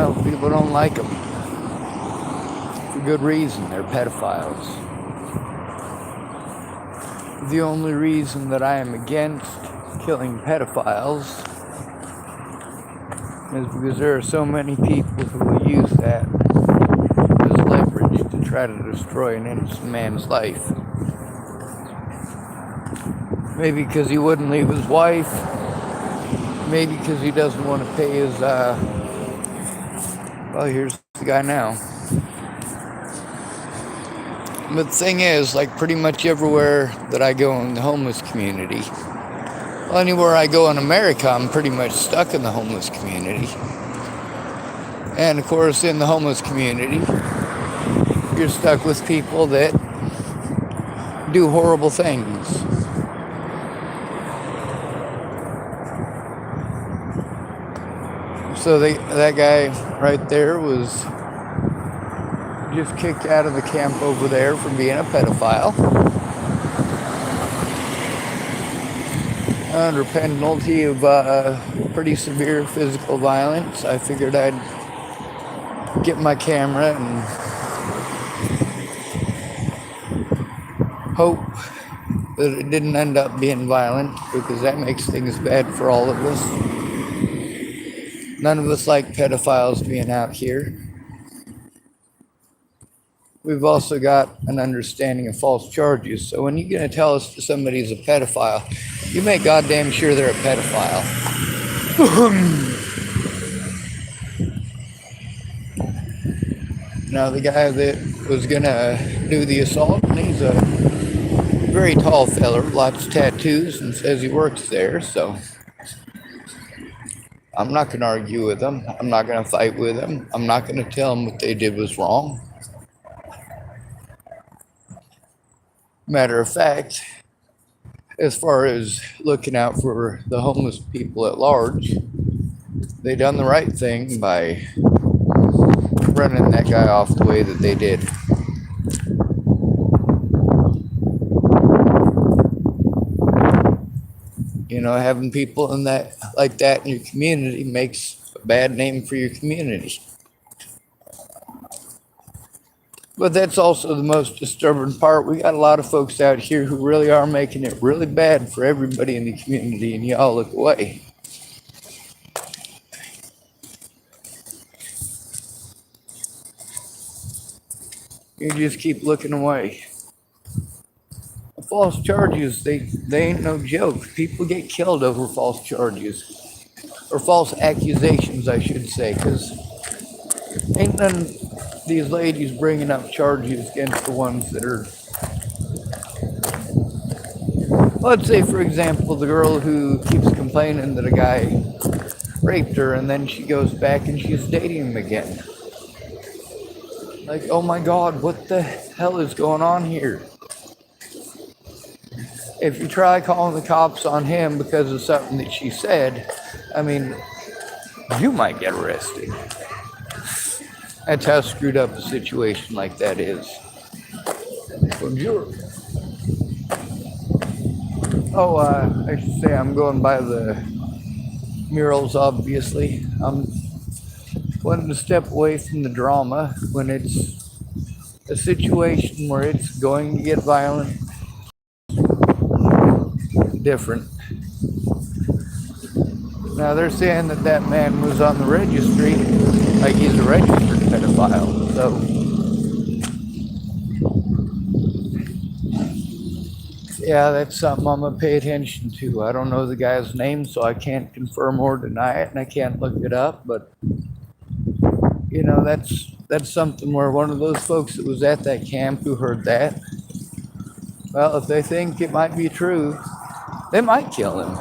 know, people don't like them. For good reason, they're pedophiles. The only reason that I am against killing pedophiles is because there are so many people who will use that as leverage to try to destroy an innocent man's life. Maybe because he wouldn't leave his wife. Maybe because he doesn't want to pay his, well, here's the guy now. But the thing is, like pretty much everywhere that I go in the homeless community, well, anywhere I go in America, I'm pretty much stuck in the homeless community. And of course, in the homeless community, you're stuck with people that do horrible things. So that guy right there was just kicked out of the camp over there for being a pedophile. Under penalty of pretty severe physical violence. I figured I'd get my camera and hope that it didn't end up being violent, because that makes things bad for all of us. None of us like pedophiles being out here. We've also got an understanding of false charges. So when you're going to tell us somebody's a pedophile, you make goddamn sure they're a pedophile. Now the guy that was going to do the assault, and he's a very tall feller, lots of tattoos, and says he works there, so I'm not going to argue with him. I'm not going to fight with him. I'm not going to tell him what they did was wrong. Matter of fact, as far as looking out for the homeless people at large, they done the right thing by running that guy off the way that they did. You know, having people in that like that in your community makes a bad name for your community. But that's also the most disturbing part. We got a lot of folks out here who really are making it really bad for everybody in the community, and y'all look away. You just keep looking away. False charges, they ain't no joke. People get killed over false charges. Or false accusations, I should say, because ain't none of these ladies bringing up charges against the ones that are... Let's say, for example, the girl who keeps complaining that a guy raped her, and then she goes back and she's dating him again. Like, oh my God, what the hell is going on here? If you try calling the cops on him because of something that she said, I mean, you might get arrested. That's how screwed up a situation like that is. Bonjour. Oh, I should say I'm going by the murals, obviously. I'm wanting to step away from the drama when it's a situation where it's going to get violent. Different. Now they're saying that that man was on the registry, like he's a registered pedophile. So yeah, that's something I'm gonna pay attention to. I don't know the guy's name, so I can't confirm or deny it, and I can't look it up. But you know, that's something where one of those folks that was at that camp who heard that, well, if they think it might be true, they might kill him.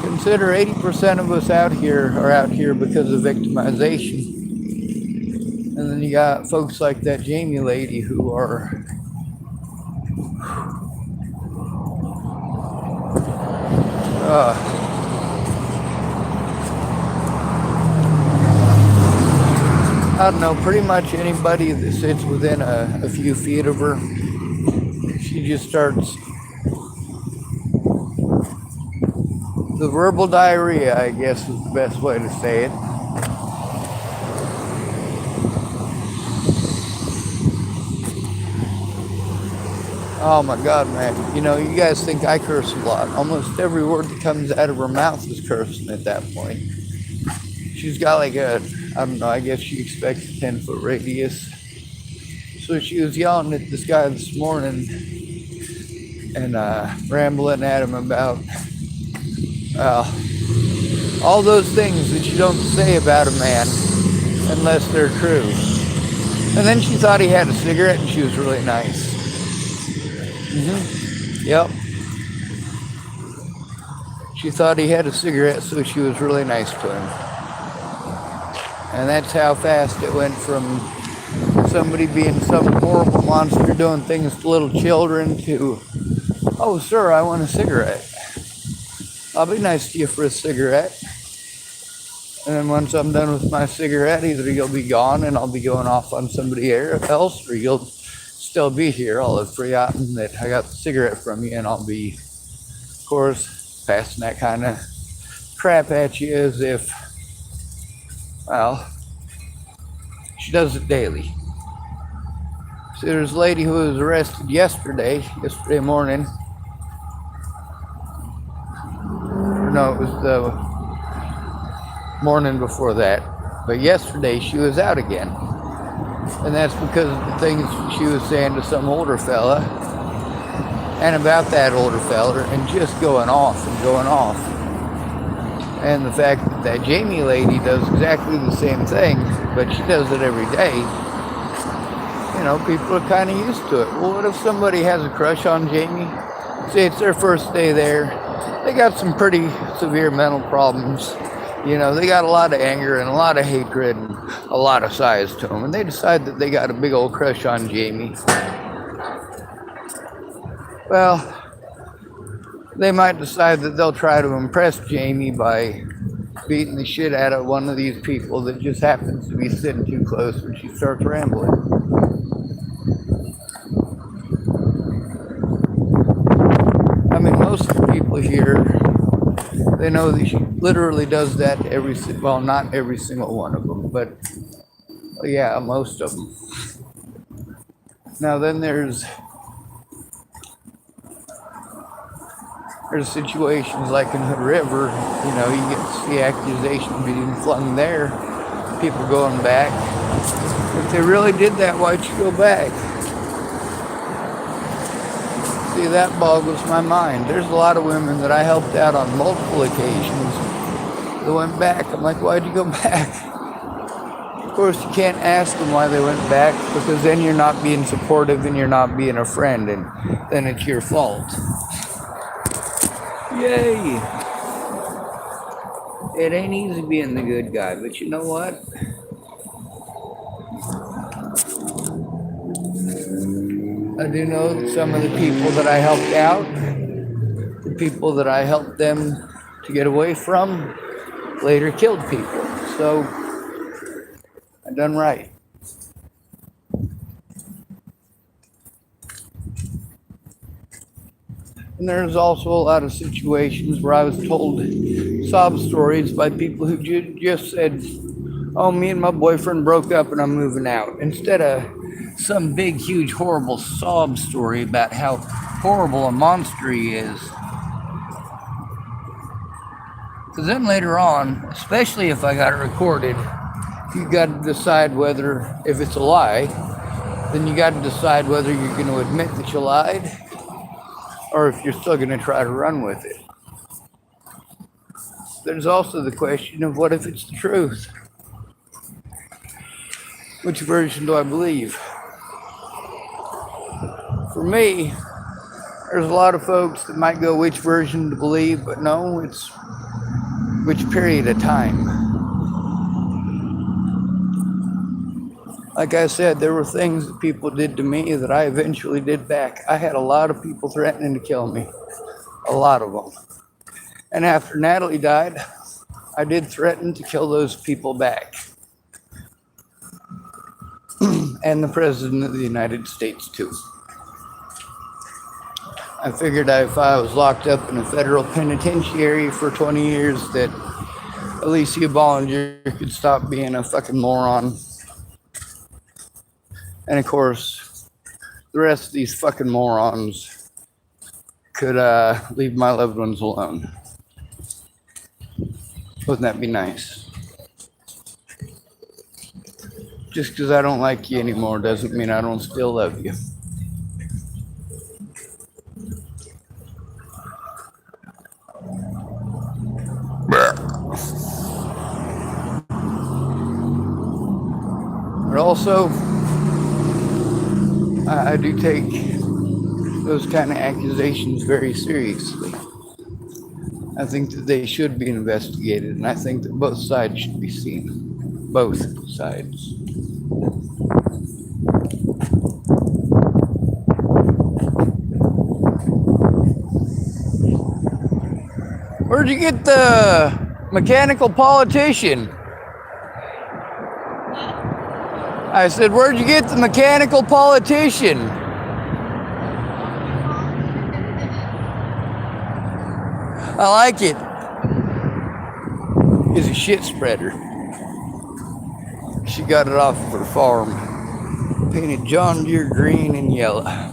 Consider 80% of us out here are out here because of victimization. And then you got folks like that Jamie lady who are I don't know, pretty much anybody that sits within a few feet of her, she just starts, The verbal diarrhea, I guess, is the best way to say it. Oh my God, man. You know, you guys think I curse a lot. Almost every word that comes out of her mouth is cursing at that point. She's got like I don't know, I guess she expects a 10-foot radius. So she was yelling at this guy this morning and rambling at him about all those things that you don't say about a man unless they're true. And then she thought he had a cigarette and she was really nice. Yep. She thought he had a cigarette, so she was really nice to him. And that's how fast it went from somebody being some horrible monster doing things to little children to, oh, sir, I want a cigarette. I'll be nice to you for a cigarette. And then once I'm done with my cigarette, either you'll be gone and I'll be going off on somebody else, or you'll still be here. I'll have forgotten that I got the cigarette from you, and I'll be, of course, passing that kind of crap at you as if, well, she does it daily. See, there's a lady who was arrested yesterday morning. No, it was the morning before that. But yesterday she was out again. And that's because of the things she was saying to some older fella and about that older fella, and just going off and going off. And the fact that that Jamie lady does exactly the same thing, but she does it every day, you know, people are kind of used to it. Well, what if somebody has a crush on Jamie? Say it's their first day there. They got some pretty severe mental problems. You know, they got a lot of anger and a lot of hatred and a lot of size to them. And they decide that they got a big old crush on Jamie. Well, they might decide that they'll try to impress Jamie by beating the shit out of one of these people that just happens to be sitting too close when she starts rambling. I mean, most of the people here, they know that she literally does that well, not every single one of them, but yeah, most of them. Now then there's situations like in Hood River, you know, you get the accusation being flung there, people going back. If they really did that, why'd you go back? See, that boggles my mind. There's a lot of women that I helped out on multiple occasions that went back. I'm like, why'd you go back? Of course, you can't ask them why they went back, because then you're not being supportive and you're not being a friend, and then it's your fault. Yay! It ain't easy being the good guy, but you know what? I do know that some of the people that I helped out, the people that I helped them to get away from, later killed people. So, I done right. And there's also a lot of situations where I was told sob stories by people who just said, oh, me and my boyfriend broke up and I'm moving out. Instead of some big, huge, horrible sob story about how horrible a monster he is. Because then later on, especially if I got it recorded, you got to decide whether, if it's a lie, then you got to decide whether you're going to admit that you lied, or if you're still going to try to run with it. There's also the question of what if it's the truth? Which version do I believe? For me, there's a lot of folks that might go which version to believe, but no, it's which period of time. Like I said, there were things that people did to me that I eventually did back. I had a lot of people threatening to kill me. A lot of them. And after Natalie died, I did threaten to kill those people back. And the President of the United States, too. I figured if I was locked up in a federal penitentiary for 20 years that Alicia Bollinger could stop being a fucking moron. And of course, the rest of these fucking morons could leave my loved ones alone. Wouldn't that be nice? Just because I don't like you anymore doesn't mean I don't still love you. But also, I do take those kind of accusations very seriously. I think that they should be investigated, and I think that both sides should be seen. Both sides. Where'd you get the mechanical politician? I said, where'd you get the mechanical politician? I like it. He's a shit spreader. She got it off of her farm. Painted John Deere green and yellow.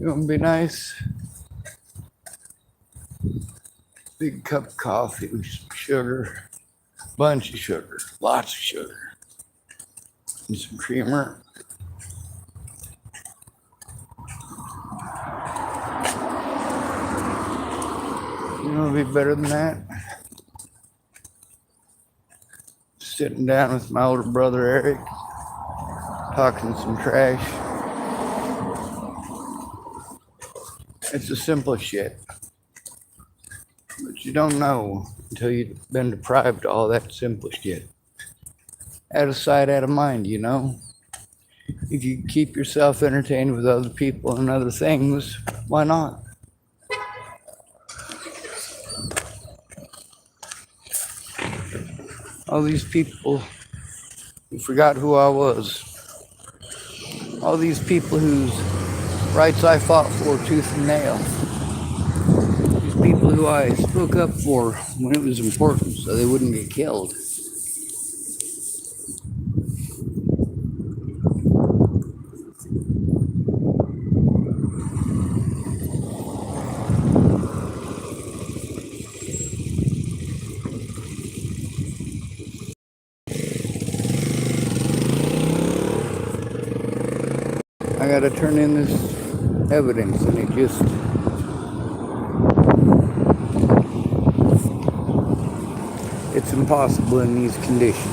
You want to be nice? Big cup of coffee with some sugar, bunch of sugar, lots of sugar, and some creamer. You know, it'd be better than that. Sitting down with my older brother Eric, talking some trash. It's the simplest shit. But you don't know until you've been deprived of all that simple shit. Out of sight, out of mind, you know? If you keep yourself entertained with other people and other things, why not? All these people who forgot who I was. All these people whose rights I fought for tooth and nail. These people who I spoke up for when it was important so they wouldn't get killed. I gotta turn in this evidence and it's impossible in these conditions.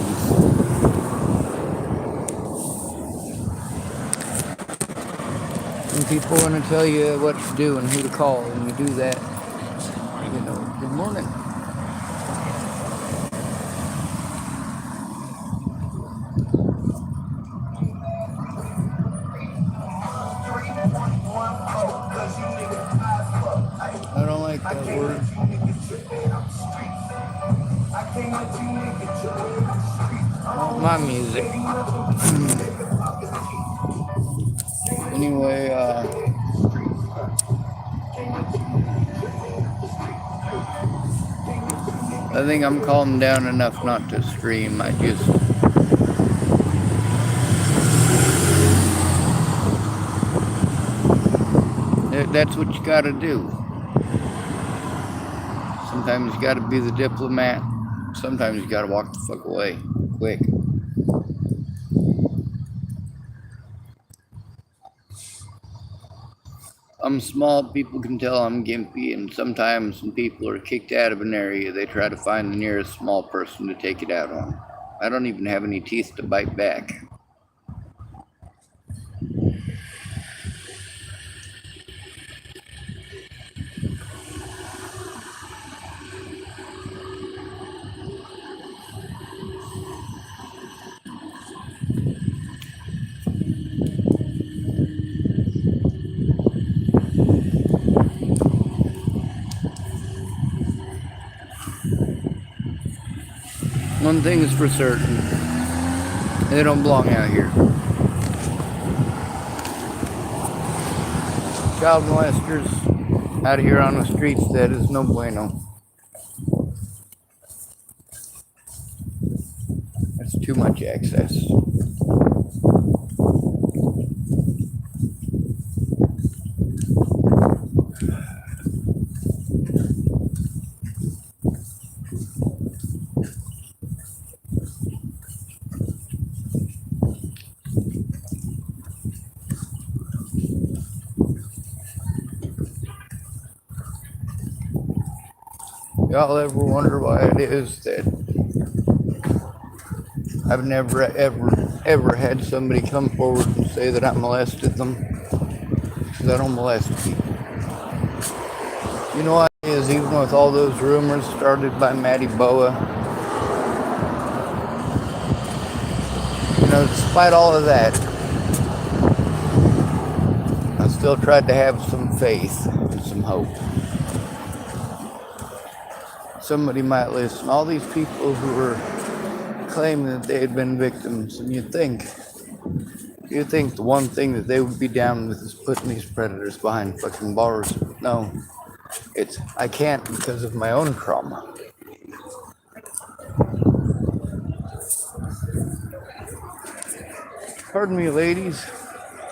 When people want to tell you what to do and who to call, and you do that, you know, good morning. I don't like that word. My music. Anyway, I think I'm calmed down enough not to scream. That's what you gotta do. Sometimes you gotta be the diplomat. Sometimes you gotta walk the fuck away, quick. I'm small, people can tell I'm gimpy, and sometimes when people are kicked out of an area, they try to find the nearest small person to take it out on. I don't even have any teeth to bite back. One thing is for certain, they don't belong out here. Child molesters out here on the streets, that is no bueno. That's too much access. Y'all ever wonder why it is that I've never ever had somebody come forward and say that I molested them? Because I don't molest people. You know what it is, even with all those rumors started by Matty Boa, you know, despite all of that, I still tried to have some faith and some hope. Somebody might listen. All these people who were claiming that they had been victims, and you'd think the one thing that they would be down with is putting these predators behind fucking bars. No, it's I can't because of my own trauma. Pardon me, ladies.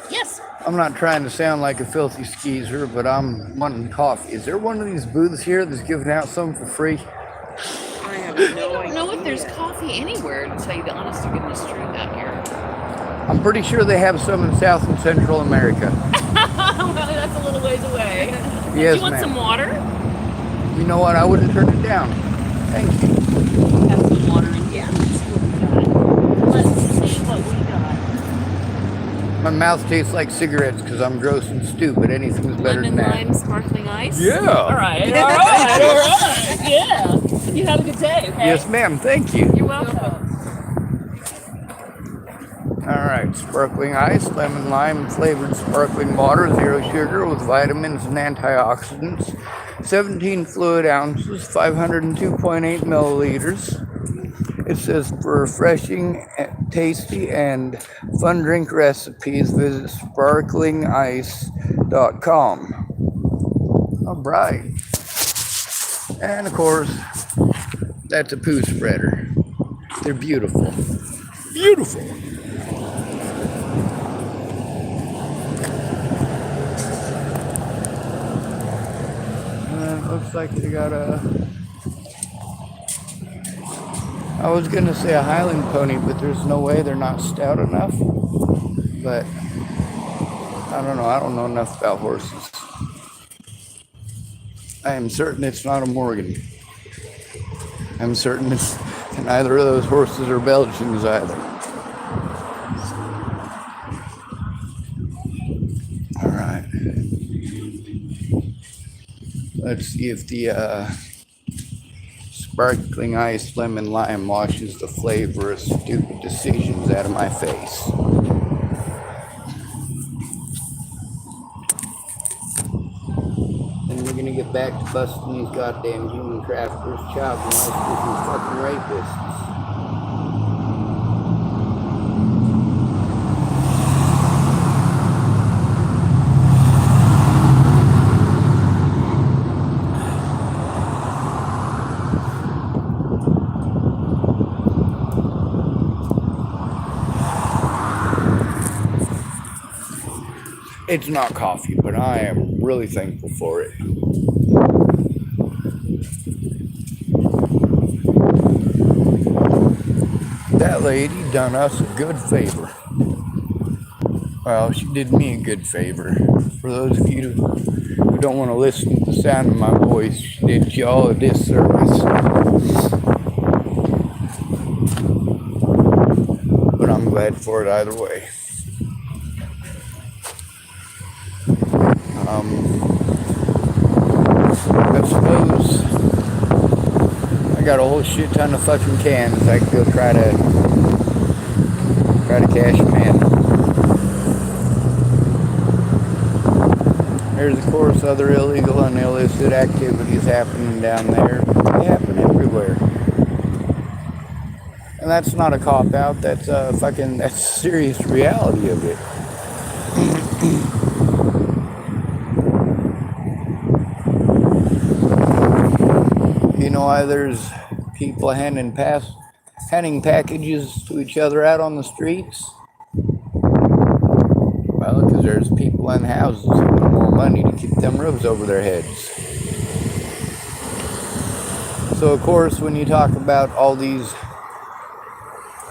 Yes. I'm not trying to sound like a filthy skeezer, but I'm wanting coffee. Is there one of these booths here that's giving out some for free? I have no idea. I don't know if there's coffee anywhere, to tell you the honest to goodness truth out here. I'm pretty sure they have some in South and Central America. Well, that's a little ways away. Yes, Do you want ma'am. some water? You know what? I wouldn't turn it down. Thank you. Have some water in here. Let's see what we got. My mouth tastes like cigarettes because I'm gross and stupid. Anything's better Lemon, than that. lime, sparkling ice. Yeah. All right. Yeah. You have a good day, okay? Yes, ma'am. Thank you. You're welcome. All right. Sparkling ice, lemon, lime flavored sparkling water, 0 sugar with vitamins and antioxidants. 17 fluid ounces, 502.8 milliliters. It says for refreshing, tasty, and fun drink recipes, visit sparklingice.com. All right. And of course, that's a poo spreader. They're beautiful. Beautiful. Looks like they got a... I was going to say a Highland pony, but there's no way, they're not stout enough. But I don't know. I don't know enough about horses. I am certain it's not a Morgan. I'm certain it's neither of those horses are Belgians either. All right. Let's see if the sparkling ice lemon lime washes the flavor of stupid decisions out of my face. Then we're gonna get back to busting these goddamn human traffickers, child molesters, and fucking rapists. It's not coffee, but I am really thankful for it. That lady done us a good favor. Well, she did me a good favor. For those of you who don't want to listen to the sound of my voice, she did y'all a disservice. But I'm glad for it either way. I suppose I got a whole shit ton of fucking cans. I could go try to cash them in. There's, of course, other illegal and illicit activities happening down there. They happen everywhere. And that's not a cop-out. That's that's serious reality of it. You know why there's people handing packages to each other out on the streets? Well, because there's people in houses who want more money to keep them roofs over their heads. So, of course, when you talk about all these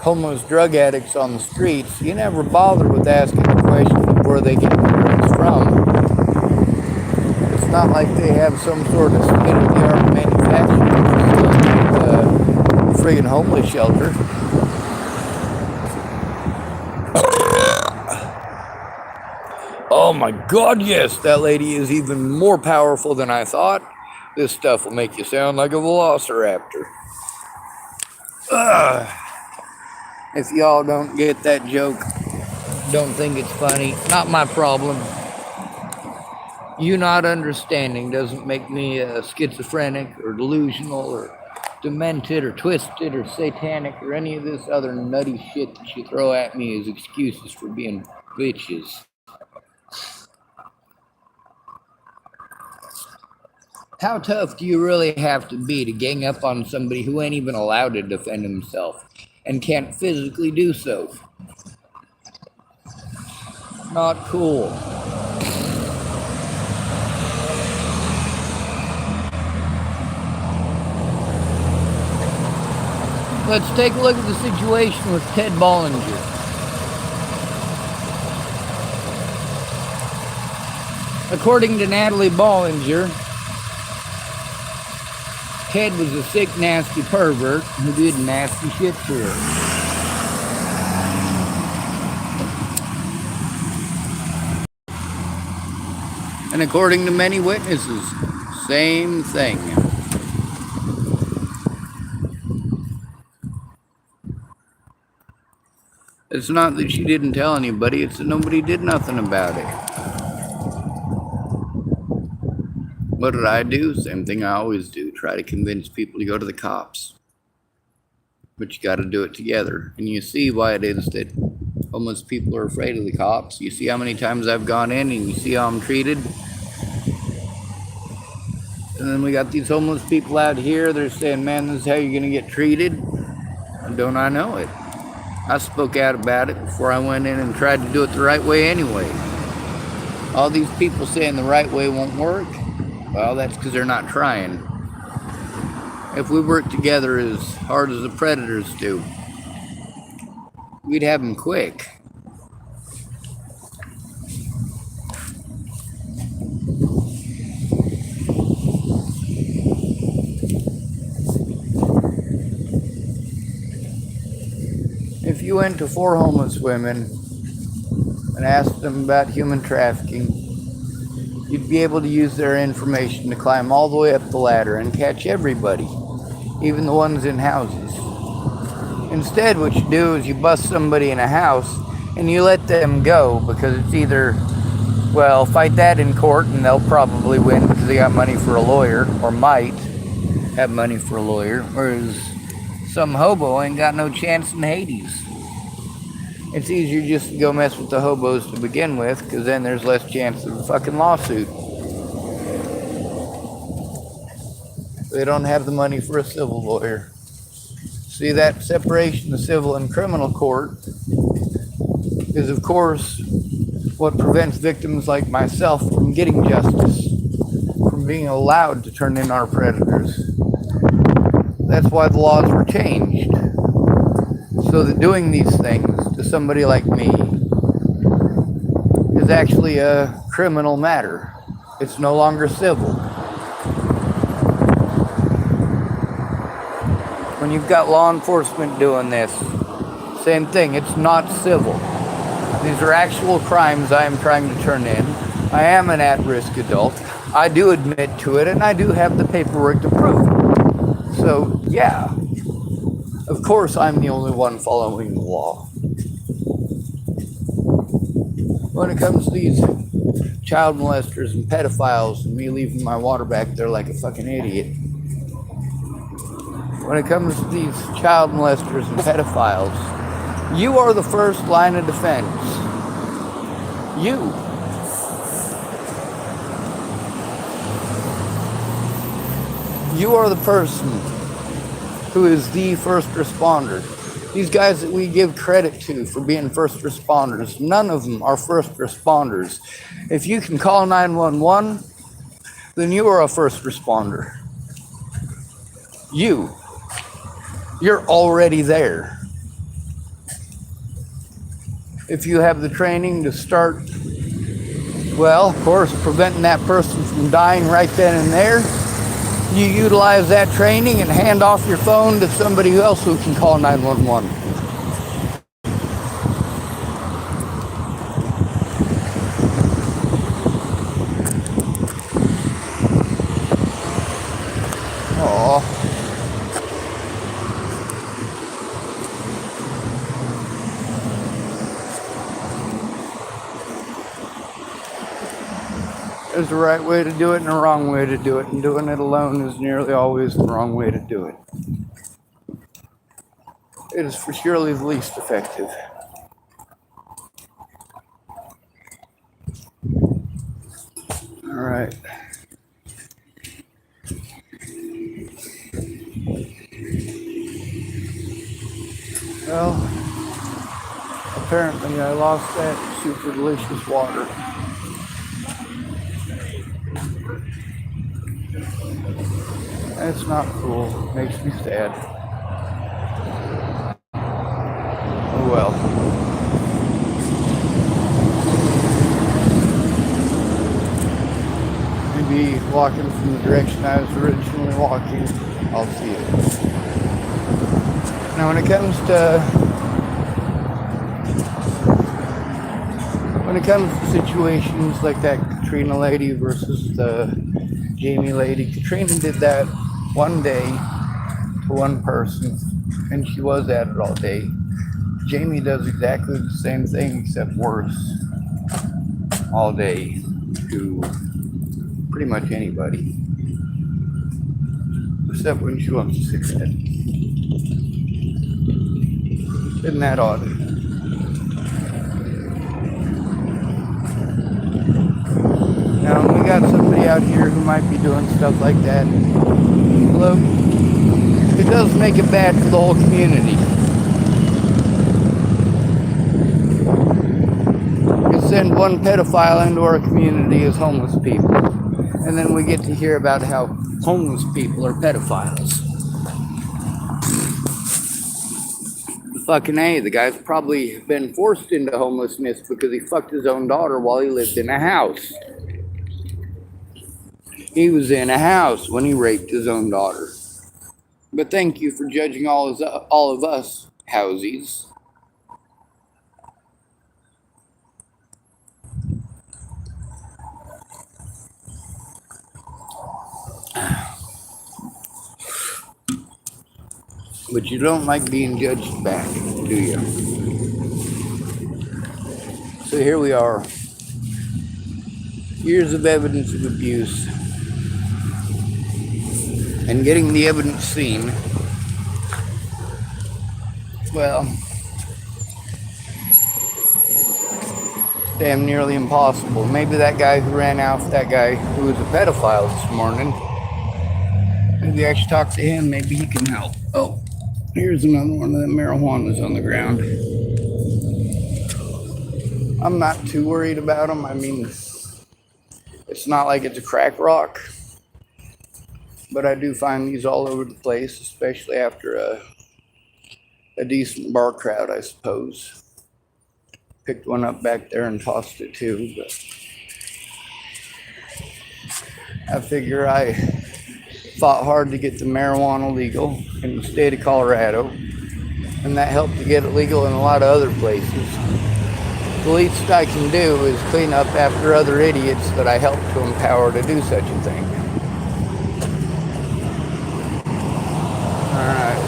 homeless drug addicts on the streets, you never bother with asking the question of where they get the drugs from. It's not like they have some sort of state-of-the-art manufacturing facility at the friggin' homeless shelter. Oh my God, yes, that lady is even more powerful than I thought. This stuff will make you sound like a velociraptor. If y'all don't get that joke, don't think it's funny, not my problem. You not understanding doesn't make me schizophrenic or delusional or demented or twisted or satanic or any of this other nutty shit that you throw at me as excuses for being bitches. How tough do you really have to be to gang up on somebody who ain't even allowed to defend himself and can't physically do so? Not cool. Let's take a look at the situation with Ted Bollinger. According to Natalie Bollinger, Ted was a sick, nasty pervert who did nasty shit to her. And according to many witnesses, same thing. It's not that she didn't tell anybody, it's that nobody did nothing about it. What did I do? Same thing I always do. Try to convince people to go to the cops. But you got to do it together. And you see why it is that homeless people are afraid of the cops. You see how many times I've gone in and you see how I'm treated. And then we got these homeless people out here. They're saying, man, this is how you're going to get treated. And don't I know it? I spoke out about it before I went in and tried to do it the right way anyway. All these people saying the right way won't work. Well, that's because they're not trying. If we worked together as hard as the predators do, we'd have them quick. If you went to 4 homeless women and asked them about human trafficking, you'd be able to use their information to climb all the way up the ladder and catch everybody, even the ones in houses. Instead, what you do is you bust somebody in a house and you let them go because it's either, well, fight that in court and they'll probably win because they got money for a lawyer, or might have money for a lawyer, whereas some hobo ain't got no chance in Hades. It's easier just to go mess with the hobos to begin with, because then there's less chance of a fucking lawsuit. They don't have the money for a civil lawyer. See, that separation of civil and criminal court is, of course, what prevents victims like myself from getting justice, from being allowed to turn in our predators. That's why the laws were changed, so that doing these things to somebody like me is actually a criminal matter. It's no longer civil. When you've got law enforcement doing this, same thing, it's not civil. These are actual crimes I am trying to turn in. I am an at-risk adult. I do admit to it, and I do have the paperwork to prove it. So, yeah. Of course, I'm the only one following the law. When it comes to these child molesters and pedophiles and me leaving my water back there like a fucking idiot. When it comes to these child molesters and pedophiles, you are the first line of defense. You. You are the person who is the first responder. These guys that we give credit to for being first responders, none of them are first responders. If you can call 911, then you are a first responder. You're already there. If you have the training to start, well, of course, preventing that person from dying right then and there, you utilize that training and hand off your phone to somebody else who can call 911. Oh. There's a right way to do it and a wrong way to do it, and doing it alone is nearly always the wrong way to do it. It is for surely the least effective. All right. Well, apparently I lost that super delicious water. That's not cool. Makes me sad. Oh well. Maybe walking from the direction I was originally walking, I'll see it. Now when it comes to situations like that Katrina lady versus the Jamie lady, Katrina did that one day to one person, and she was at it all day. Jamie does exactly the same thing, except worse, all day to pretty much anybody, except when she wants a cigarette. Isn't that odd? Now, we got somebody out here who might be doing stuff like that. Look, it does make it bad for the whole community. You send one pedophile into our community as homeless people, and then we get to hear about how homeless people are pedophiles. Fucking A, the guy's probably been forced into homelessness because he fucked his own daughter while he lived in a house. He was in a house when he raped his own daughter. But thank you for judging all of us, housies. But you don't like being judged back, do you? So here we are. Years of evidence of abuse. And getting the evidence seen, well, damn nearly impossible. Maybe that guy who ran out, that guy who was a pedophile this morning, maybe I should talk to him, maybe he can help. Oh, here's another one of the marijuanas on the ground. I'm not too worried about them. I mean, it's not like it's a crack rock. But I do find these all over the place, especially after a decent bar crowd, I suppose. Picked one up back there and tossed it too, but I figure I fought hard to get the marijuana legal in the state of Colorado, and that helped to get it legal in a lot of other places. The least I can do is clean up after other idiots that I helped to empower to do such a thing. All right.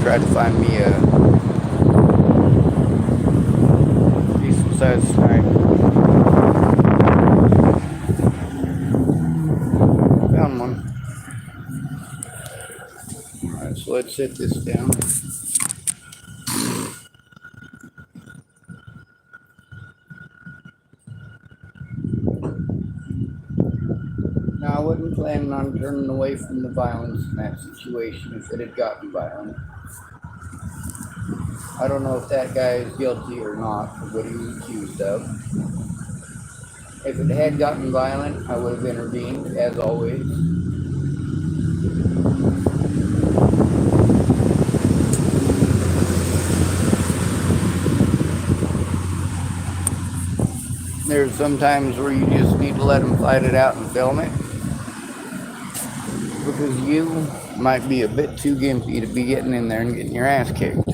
try to find me a decent sized snack. Found one. Alright, so let's set this down. Now, I wasn't planning on turning away from the violence in that situation if it had gotten violent. I don't know if that guy is guilty or not of what he was accused of. If it had gotten violent, I would have intervened, as always. There's some times where you just need to let them fight it out and film it. Because you might be a bit too gimpy to be getting in there and getting your ass kicked.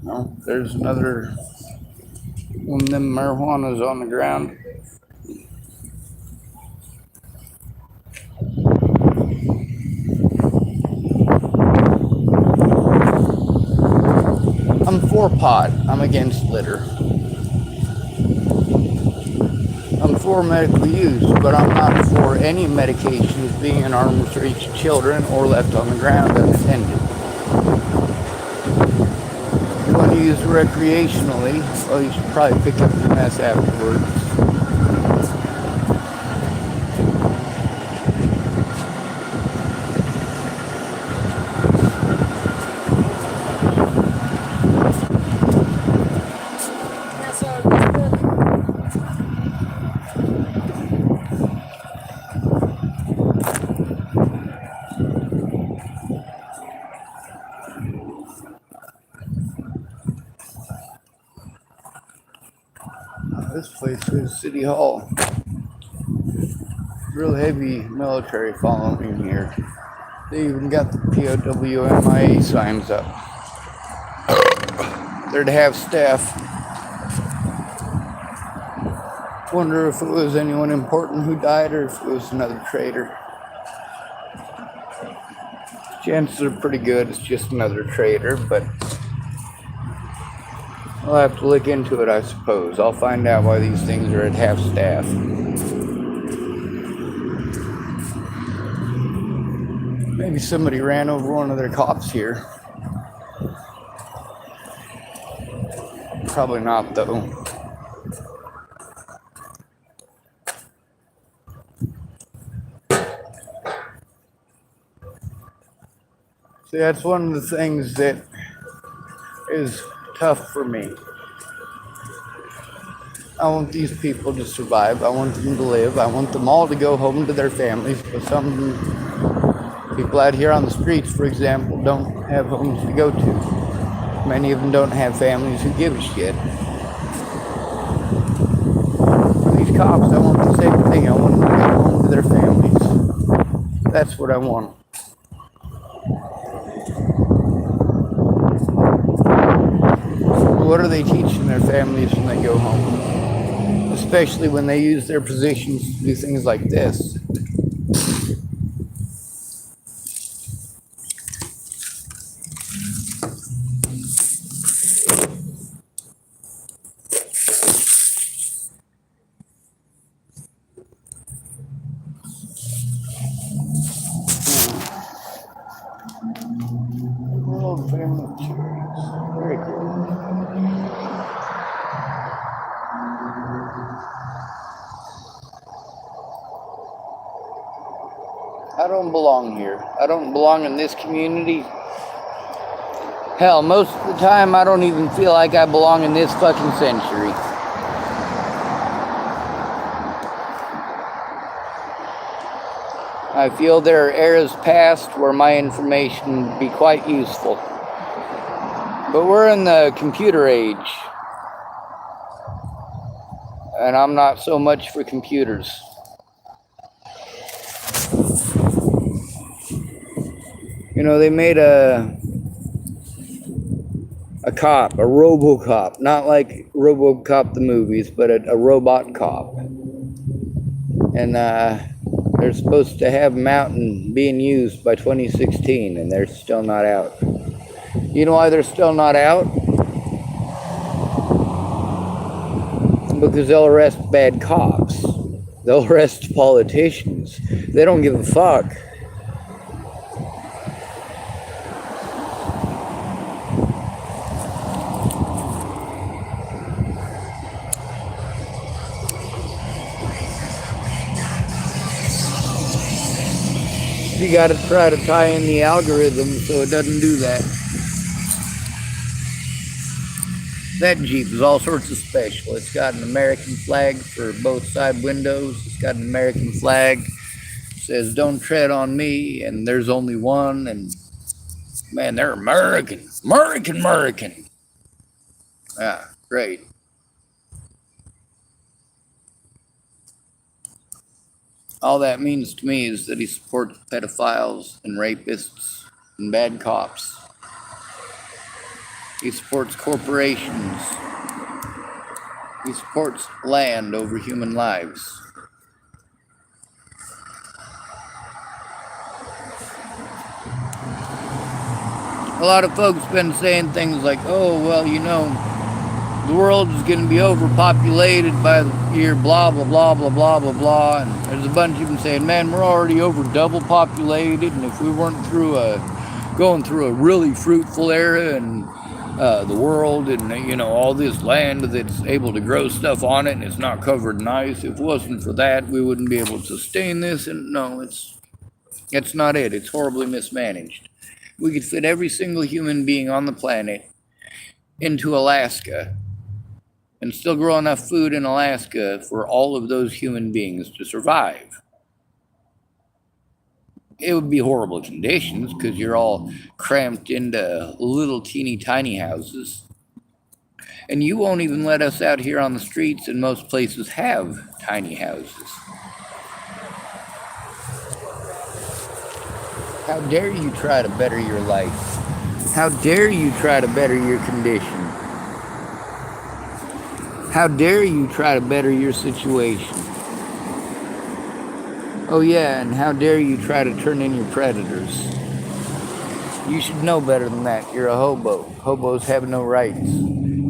Well, there's another one of them marijuanas on the ground. I'm for pot. I'm against litter. I'm for medical use, but I'm not for any medications being in arm's reach of children or left on the ground unattended. If you want to use it recreationally, well, you should probably pick up your mess afterwards. This place is City Hall. Real heavy military following here. They even got the POWMIA signs up. They're to have staff. Wonder if it was anyone important who died or if it was another traitor. Chances are pretty good it's just another traitor, but I'll have to look into it, I suppose. I'll find out why these things are at half staff. Maybe somebody ran over one of their cops here. Probably not, though. See, that's one of the things that is tough for me. I want these people to survive. I want them to live. I want them all to go home to their families. But some people out here on the streets, for example, don't have homes to go to. Many of them don't have families who give a shit. For these cops, I want the same thing. I want them to go home to their families. That's what I want. What are they teaching their families when they go home? Especially when they use their positions to do things like this. Oh, family cherries. Very cool. I don't belong here. I don't belong in this community. Hell, most of the time I don't even feel like I belong in this fucking century. I feel there are eras past where my information would be quite useful. But we're in the computer age. And I'm not so much for computers. You know, they made a cop, a RoboCop, not like RoboCop the movies, but a robot cop. And They're supposed to have them out and being used by 2016, and they're still not out. You know why they're still not out? Because they'll arrest bad cops. They'll arrest politicians. They don't give a fuck. You got to try to tie in the algorithm so it doesn't do that. That Jeep is all sorts of special. It's got an American flag for both side windows. It's got an American flag. It says, "Don't tread on me," and there's only one. And man, they're American. American. Ah, great. All that means to me is that he supports pedophiles and rapists and bad cops. He supports corporations. He supports land over human lives. A lot of folks been saying things like, "Oh, well, you know, the world is going to be overpopulated by the year blah, blah, blah, blah, blah, blah, blah." And there's a bunch of them saying, "Man, we're already over double populated, and if we weren't going through a really fruitful era and the world and, you know, all this land that's able to grow stuff on it and it's not covered in ice, if it wasn't for that, we wouldn't be able to sustain this." And no, it's not it. It's horribly mismanaged. We could fit every single human being on the planet into Alaska and still grow enough food in Alaska for all of those human beings to survive. It would be horrible conditions because you're all cramped into little teeny tiny houses. And you won't even let us out here on the streets, and most places have tiny houses. How dare you try to better your life? How dare you try to better your condition? How dare you try to better your situation? Oh yeah, and how dare you try to turn in your predators? You should know better than that. You're a hobo. Hobos have no rights.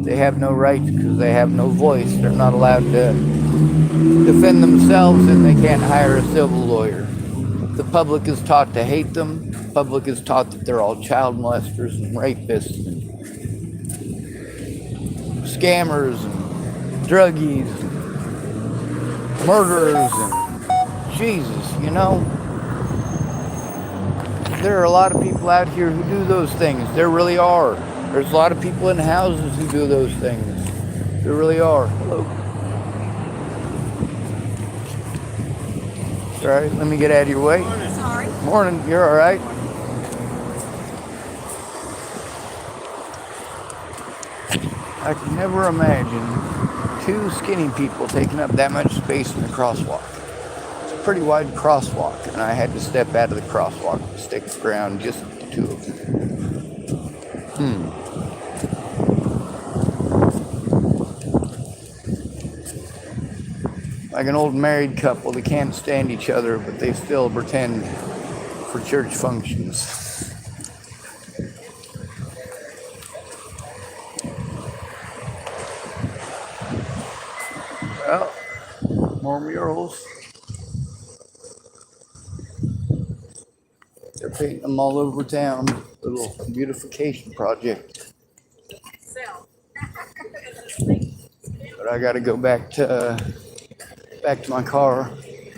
They have no rights because they have no voice. They're not allowed to defend themselves, and they can't hire a civil lawyer. The public is taught to hate them. The public is taught that they're all child molesters and rapists and scammers and druggies and murderers and Jesus, you know, there are a lot of people out here who do those things. There really are. There's a lot of people in houses who do those things. There really are. Hello. Sorry, let me get out of your way. Sorry. Morning, you're all right? I could never imagine two skinny people taking up that much space in the crosswalk. Pretty wide crosswalk, and I had to step out of the crosswalk to stick around just the two of them. Like an old married couple, they can't stand each other, but they still pretend for church functions. Well, more murals. They're painting them all over town. Little beautification project. But I got to go back to my car.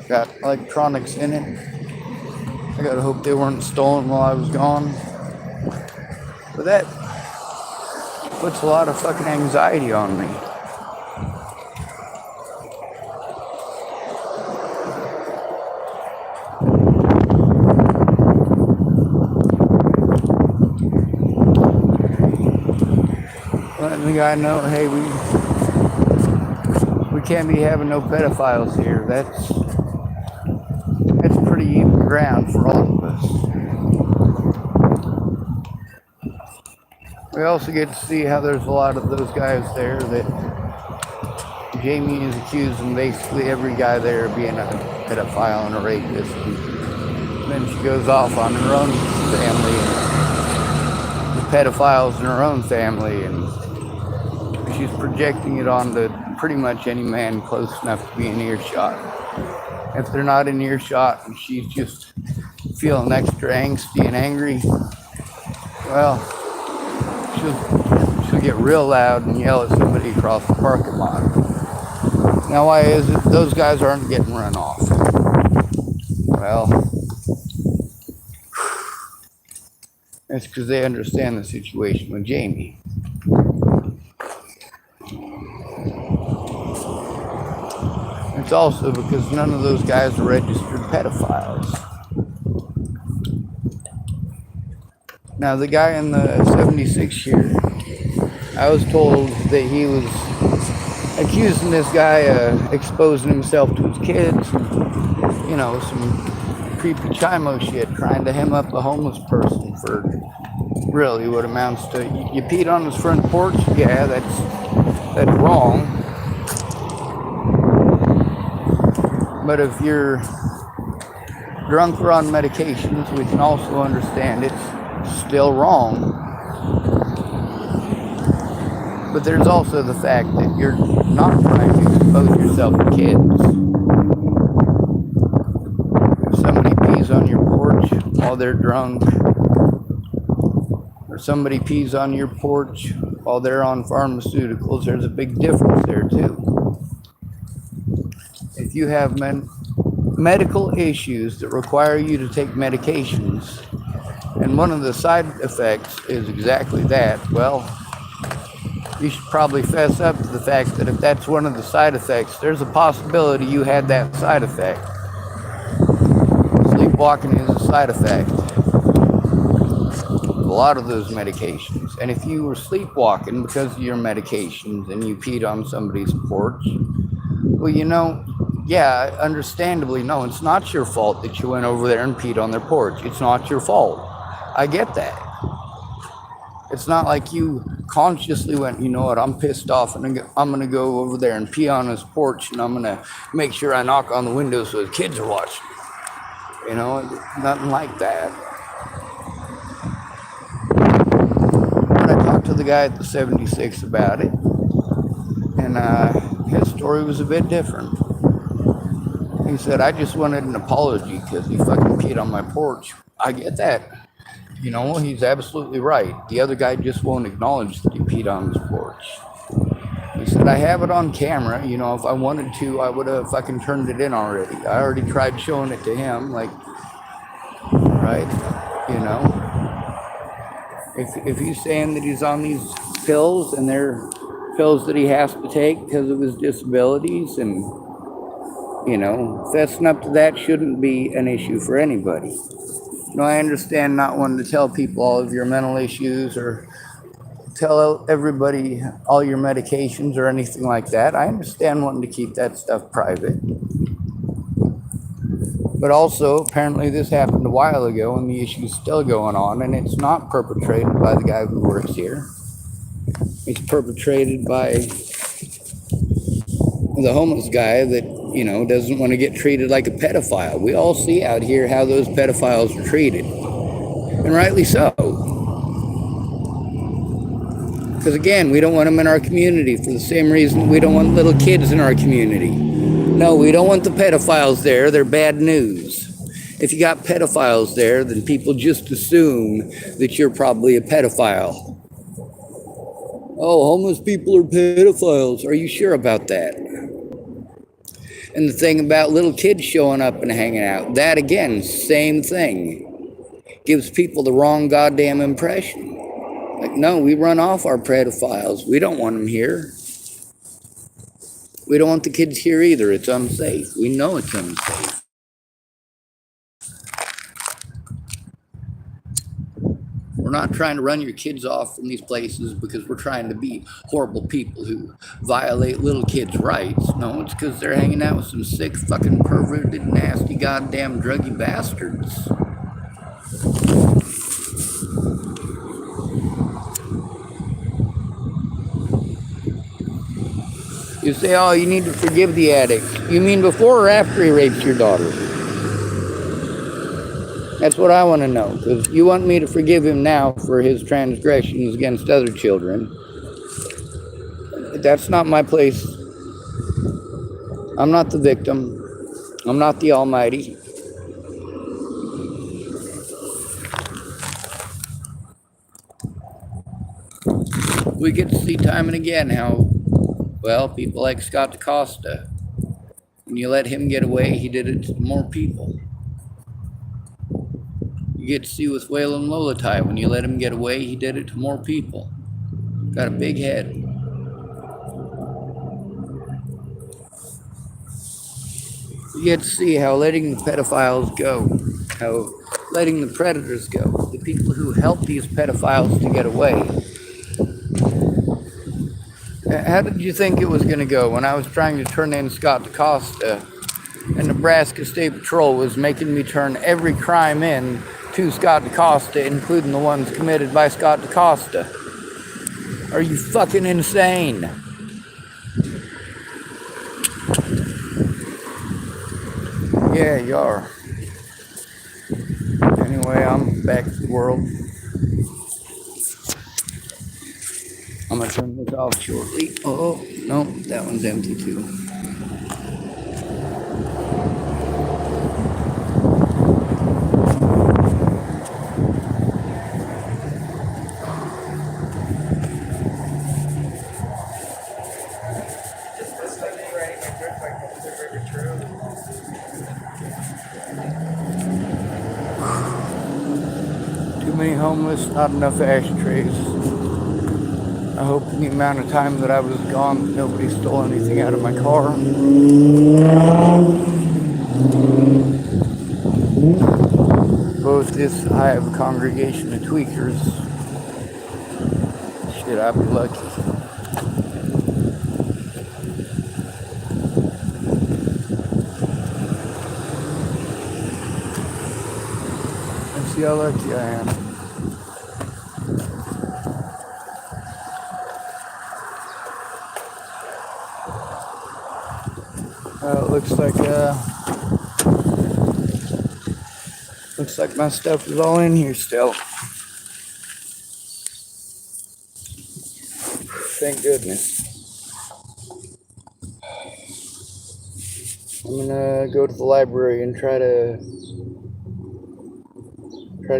Got electronics in it. I got to hope they weren't stolen while I was gone. But that puts a lot of fucking anxiety on me. Letting the guy know, hey, we can't be having no pedophiles here. That's pretty even ground for all of us. We also get to see how there's a lot of those guys there that Jamie is accusing basically every guy there of being a pedophile and a rapist. And then she goes off on her own family and the pedophiles in her own family, and she's projecting it onto pretty much any man close enough to be in earshot. If they're not in earshot and she's just feeling extra angsty and angry, well, she'll get real loud and yell at somebody across the parking lot. Now, why is it those guys aren't getting run off? Well, it's because they understand the situation with Jamie. It's also because none of those guys are registered pedophiles. Now, the guy in the 76 here, I was told that he was accusing this guy of exposing himself to his kids, and, you know, some creepy chimo shit, trying to hem up a homeless person for really what amounts to, you peed on his front porch? Yeah, that's wrong. But if you're drunk or on medications, we can also understand it's still wrong. But there's also the fact that you're not trying to expose yourself to kids. If somebody pees on your porch while they're drunk, or somebody pees on your porch while they're on pharmaceuticals, there's a big difference there too. If you have medical issues that require you to take medications, and one of the side effects is exactly that, well, you should probably fess up to the fact that if that's one of the side effects, there's a possibility you had that side effect. Sleepwalking is a side effect of a lot of those medications. And if you were sleepwalking because of your medications and you peed on somebody's porch, well, you know, yeah, understandably, no, it's not your fault that you went over there and peed on their porch. It's not your fault. I get that. It's not like you consciously went, you know what, I'm pissed off and I'm going to go over there and pee on his porch and I'm going to make sure I knock on the window so his kids are watching. You know, nothing like that. But I talked to the guy at the 76 about it, and his story was a bit different. He said, I just wanted an apology because he fucking peed on my porch. I get that. You know, he's absolutely right. The other guy just won't acknowledge that he peed on his porch. He said, I have it on camera. You know, if I wanted to, I would have fucking turned it in already. I already tried showing it to him, like, right? You know? If he's saying that he's on these pills and they're pills that he has to take because of his disabilities, and, you know, fessing up to that shouldn't be an issue for anybody. No, I understand not wanting to tell people all of your mental issues or tell everybody all your medications or anything like that. I understand wanting to keep that stuff private. But also, apparently this happened a while ago and the issue's still going on, and it's not perpetrated by the guy who works here. It's perpetrated by the homeless guy that, you know, doesn't want to get treated like a pedophile. We all see out here how those pedophiles are treated. And rightly so. Because again, we don't want them in our community for the same reason we don't want little kids in our community. No, we don't want the pedophiles there. They're bad news. If you got pedophiles there, then people just assume that you're probably a pedophile. Oh, homeless people are pedophiles. Are you sure about that? And the thing about little kids showing up and hanging out, that again, same thing. Gives people the wrong goddamn impression. Like, no, we run off our pedophiles. We don't want them here. We don't want the kids here either. It's unsafe. We know it's unsafe. We're not trying to run your kids off from these places because we're trying to be horrible people who violate little kids' rights. No, it's because they're hanging out with some sick, fucking perverted, nasty, goddamn druggy bastards. You say, oh, you need to forgive the addict. You mean before or after he rapes your daughter? That's what I want to know, because you want me to forgive him now for his transgressions against other children. That's not my place. I'm not the victim. I'm not the Almighty. We get to see time and again how, well, people like Scott DaCosta, when you let him get away, he did it to more people. You get to see with Waylon Lolatai, when you let him get away, he did it to more people. Got a big head. You get to see how letting the pedophiles go, how letting the predators go, the people who help these pedophiles to get away. How did you think it was going to go when I was trying to turn in Scott DaCosta and Nebraska State Patrol was making me turn every crime in to Scott DaCosta, including the ones committed by Scott DaCosta? Are you fucking insane? Yeah, you are. Anyway, I'm back to the world. I'm gonna turn this off shortly. Oh, no, that one's empty too. Too many homeless, not enough ashtrays. I hope in the amount of time that I was gone, nobody stole anything out of my car. Both this, I have a congregation of tweakers. Shit, I'd be lucky. Let's see how lucky I am. It looks like my stuff is all in here still. Thank goodness. I'm gonna go to the library and try to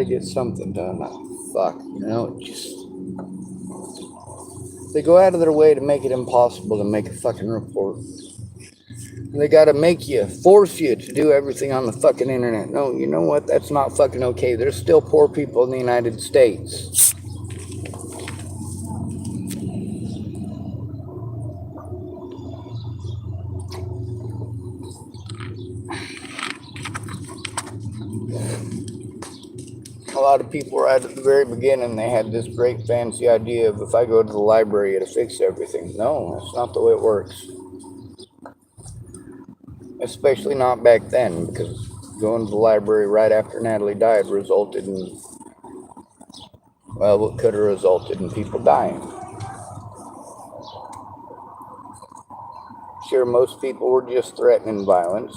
get something done. Fuck, you know, they go out of their way to make it impossible to make a fucking report. They gotta force you to do everything on the fucking internet. No, you know what? That's not fucking okay. There's still poor people in the United States. A lot of people right at the very beginning, they had this great fancy idea of if I go to the library, it'll fix everything. No, that's not the way it works. Especially not back then, because going to the library right after Natalie died resulted in, well, what could have resulted in people dying. Sure, most people were just threatening violence,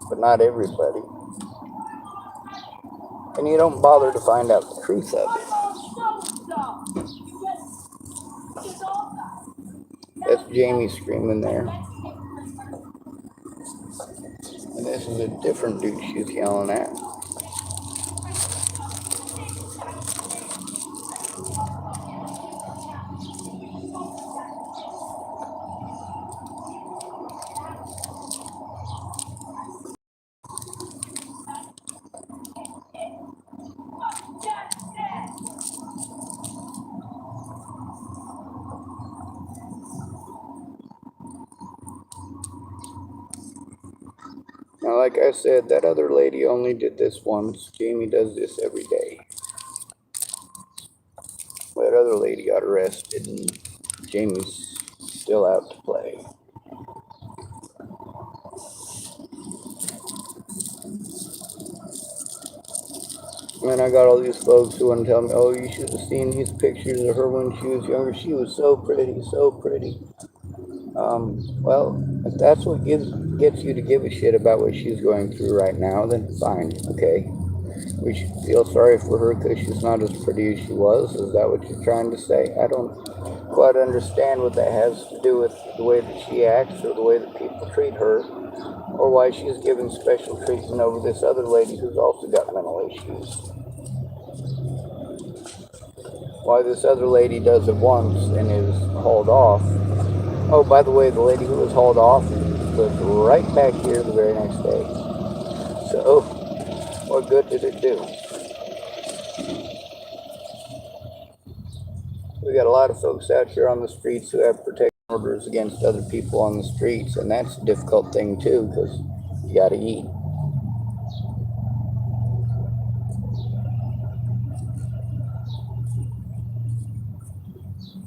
but not everybody. And you don't bother to find out the truth of it. That's Jamie screaming there. And this is a different dude she's yelling at. Now, like I said, that other lady only did this once. Jamie does this every day. That other lady got arrested, and Jamie's still out to play. And I got all these folks who want to tell me, oh, you should have seen these pictures of her when she was younger. She was so pretty, so pretty. Well, if that's what gets you to give a shit about what she's going through right now, then fine, okay. We should feel sorry for her because she's not as pretty as she was. Is that what you're trying to say? I don't quite understand what that has to do with the way that she acts or the way that people treat her, or why she's given special treatment over this other lady who's also got mental issues. Why this other lady does it once and is hauled off. Oh, by the way, the lady who was hauled off was right back here the very next day. So, what good did it do? We got a lot of folks out here on the streets who have protection orders against other people on the streets, and that's a difficult thing too, because you got to eat.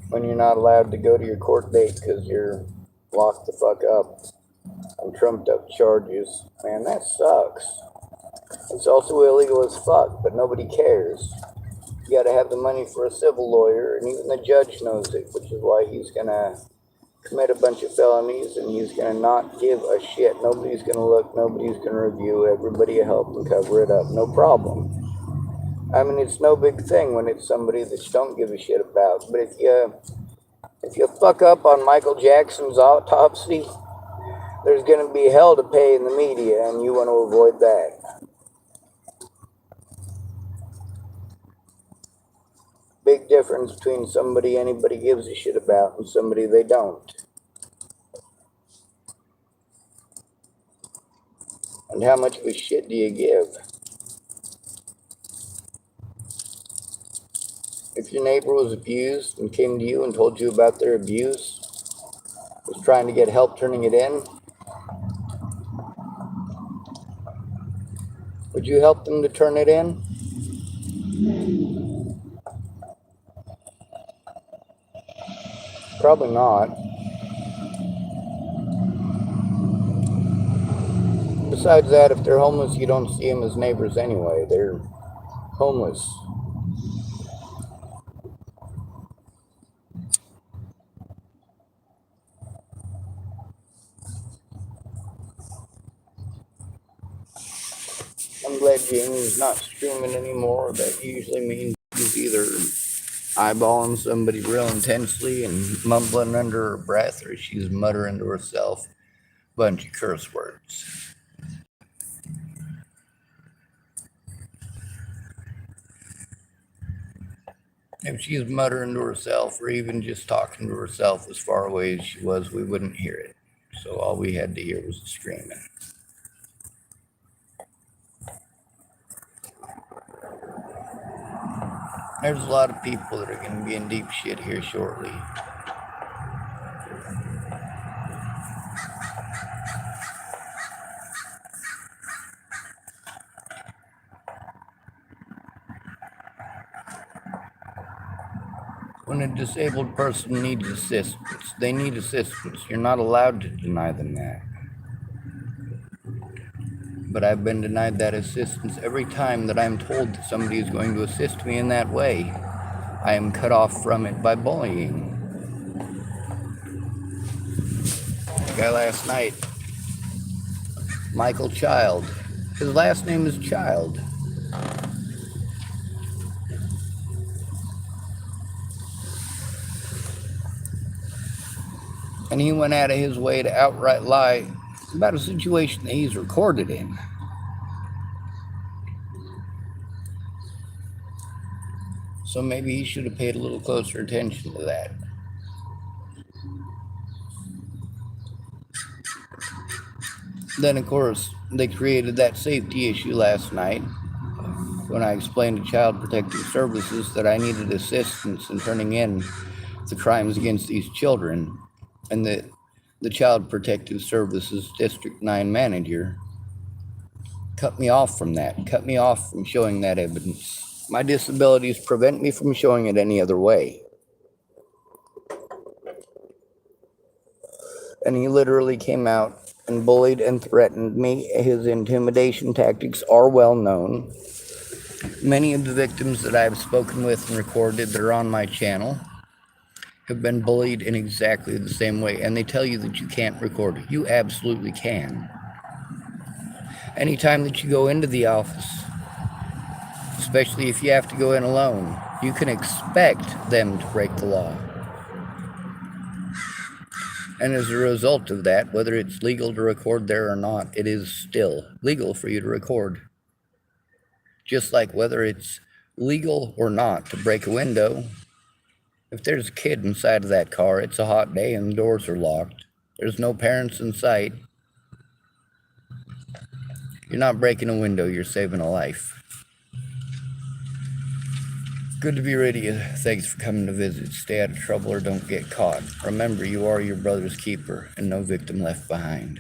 When you're not allowed to go to your court date because you're locked the fuck up on trumped up charges, man, that sucks. It's also illegal as fuck, but nobody cares. You got to have the money for a civil lawyer, and even the judge knows it, which is why he's gonna commit a bunch of felonies, and he's gonna not give a shit. Nobody's gonna look, nobody's gonna review. Everybody will help and cover it up, no problem. I mean, it's no big thing when it's somebody that you don't give a shit about. But if you fuck up on Michael Jackson's autopsy, there's gonna be hell to pay in the media, and you want to avoid that. Big difference between somebody anybody gives a shit about and somebody they don't. And how much of a shit do you give? If your neighbor was abused and came to you and told you about their abuse, was trying to get help turning it in, would you help them to turn it in? Probably not. Besides that, if they're homeless, you don't see them as neighbors anyway. They're homeless. I'm glad Jamie's not streaming anymore. That usually means she's either eyeballing somebody real intensely and mumbling under her breath, or she's muttering to herself a bunch of curse words. If she's muttering to herself or even just talking to herself as far away as she was, we wouldn't hear it. So all we had to hear was the screaming. There's a lot of people that are going to be in deep shit here shortly. When a disabled person needs assistance, they need assistance. You're not allowed to deny them that. But I've been denied that assistance every time that I'm told that somebody is going to assist me in that way. I am cut off from it by bullying. The guy last night, Michael Child. His last name is Child. And he went out of his way to outright lie about a situation that he's recorded in. So maybe he should have paid a little closer attention to that. Then, of course, they created that safety issue last night when I explained to Child Protective Services that I needed assistance in turning in the crimes against these children, and that the Child Protective Services District 9 manager cut me off from that, cut me off from showing that evidence. My disabilities prevent me from showing it any other way. And he literally came out and bullied and threatened me. His intimidation tactics are well known. Many of the victims that I've spoken with and recorded that are on my channel have been bullied in exactly the same way, and they tell you that you can't record. You absolutely can. Anytime that you go into the office, especially if you have to go in alone, you can expect them to break the law. And as a result of that, whether it's legal to record there or not, it is still legal for you to record. Just like whether it's legal or not to break a window, if there's a kid inside of that car, it's a hot day and the doors are locked, there's no parents in sight, you're not breaking a window, you're saving a life. Good to be with you. Thanks for coming to visit. Stay out of trouble or don't get caught. Remember, you are your brother's keeper and no victim left behind.